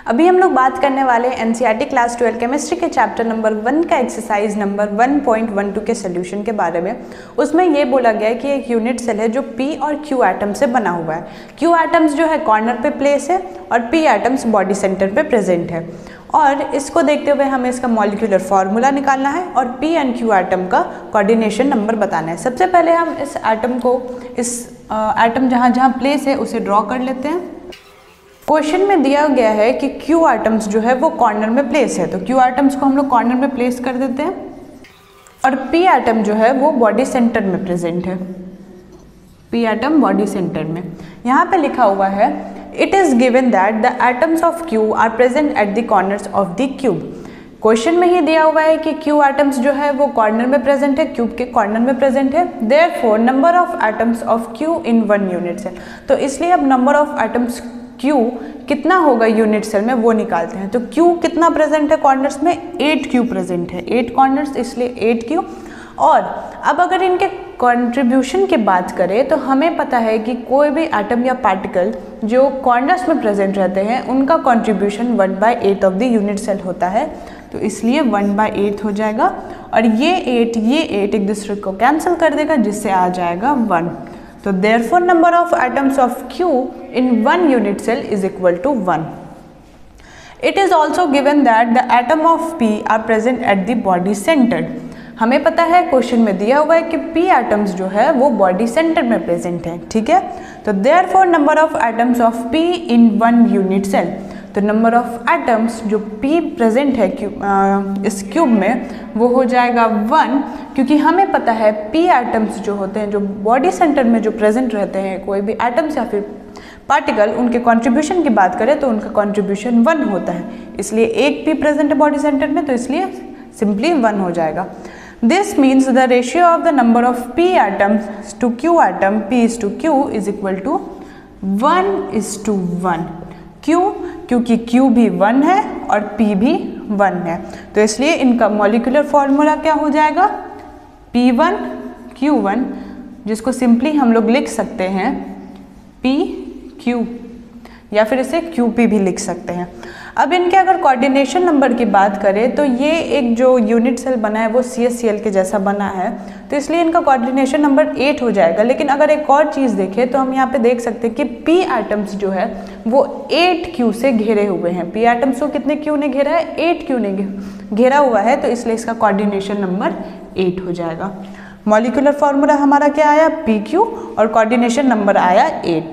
अभी हम लोग बात करने वाले हैं एनसीईआरटी क्लास 12 केमिस्ट्री के चैप्टर नंबर 1 का एक्सरसाइज नंबर 1.12 के सोल्यूशन के बारे में। उसमें ये बोला गया है कि एक यूनिट सेल है जो पी और क्यू एटम से बना हुआ है। क्यू एटम्स जो है कॉर्नर पे प्लेस है और पी एटम्स बॉडी सेंटर पे प्रेजेंट है। और इसको देखते हुए हमें इसका मॉलिक्यूलर फार्मूला निकालना है और पी एंड क्यू एटम का कोऑर्डिनेशन नंबर बताना है। सबसे पहले हम इस एटम को एटम जहाँ जहाँ प्लेस है उसे ड्रॉ कर लेते हैं। क्वेश्चन में दिया गया है कि क्यू एटम्स जो है वो कॉर्नर में प्लेस है, तो क्यू एटम्स को हम लोग कॉर्नर में प्लेस कर देते हैं और पी एटम जो है वो बॉडी सेंटर में प्रेजेंट है। पी एटम बॉडी सेंटर में यहाँ पे लिखा हुआ है it is given that the atoms of Q R present at the corners of the cube. Question में ही दिया हुआ है कि क्यू एटम्स जो है वो कॉर्नर में प्रेजेंट है, क्यूब के कॉर्नर में प्रेजेंट है। Therefore number of atoms of Q in one unit cell, तो इसलिए अब नंबर ऑफ एटम्स क्यू कितना होगा यूनिट सेल में वो निकालते हैं। तो क्यू कितना प्रेजेंट है कॉर्नर्स में, 8 क्यू प्रेजेंट है, 8 कॉर्नर्स इसलिए 8 क्यू। और अब अगर इनके कंट्रीब्यूशन की बात करें तो हमें पता है कि कोई भी एटम या पार्टिकल जो कॉर्नर्स में प्रेजेंट रहते हैं उनका contribution 1/8 of the unit cell होता है, तो इसलिए 1/8 हो जाएगा। और ये 8 एक दूसरे को कैंसिल कर देगा जिससे आ जाएगा 1। तो therefore number of atoms of Q in one unit cell is equal to 1. It is also given that the atom of P are present at the body centered. हमें पता है क्वेश्चन में दिया हुआ है कि P एटम्स जो है वो बॉडी सेंटर में प्रेजेंट है, ठीक है। तो therefore number of atoms of P in one unit cell, तो नंबर ऑफ एटम्स जो P प्रेजेंट है इस क्यूब में वो हो जाएगा 1, क्योंकि हमें पता है P एटम्स जो होते हैं जो बॉडी सेंटर में जो प्रेजेंट रहते हैं कोई भी एटम्स या फिर पार्टिकल, उनके कंट्रीब्यूशन की बात करें तो उनका कंट्रीब्यूशन 1 होता है। इसलिए एक P प्रेजेंट है बॉडी सेंटर में, तो इसलिए सिंपली 1 हो जाएगा। This means the ratio of the number of P atoms to Q atom P/Q is equal to 1:1। क्यों? क्योंकि Q भी 1 है और P भी 1 है, तो इसलिए इनका मॉलिक्यूलर फॉर्मूला क्या हो जाएगा, P1 Q1, जिसको सिंपली हम लोग लिख सकते हैं PQ या फिर इसे QP भी लिख सकते हैं। अब इनके अगर कोऑर्डिनेशन नंबर की बात करें तो ये एक जो यूनिट सेल बना है वो CH/Cl के जैसा बना है, तो इसलिए इनका कोऑर्डिनेशन नंबर 8 हो जाएगा। लेकिन अगर एक और चीज़ देखें तो हम यहाँ पे देख सकते हैं कि P एटम्स जो है वो 8Q से घिरे हुए हैं। P एटम्स को कितने Q ने घेरा है, 8Q ने घेरा हुआ है, तो इसलिए इसका कोऑर्डिनेशन नंबर 8 हो जाएगा। मॉलिक्यूलर फॉर्मूला हमारा क्या आया, PQ, और कोऑर्डिनेशन नंबर आया 8।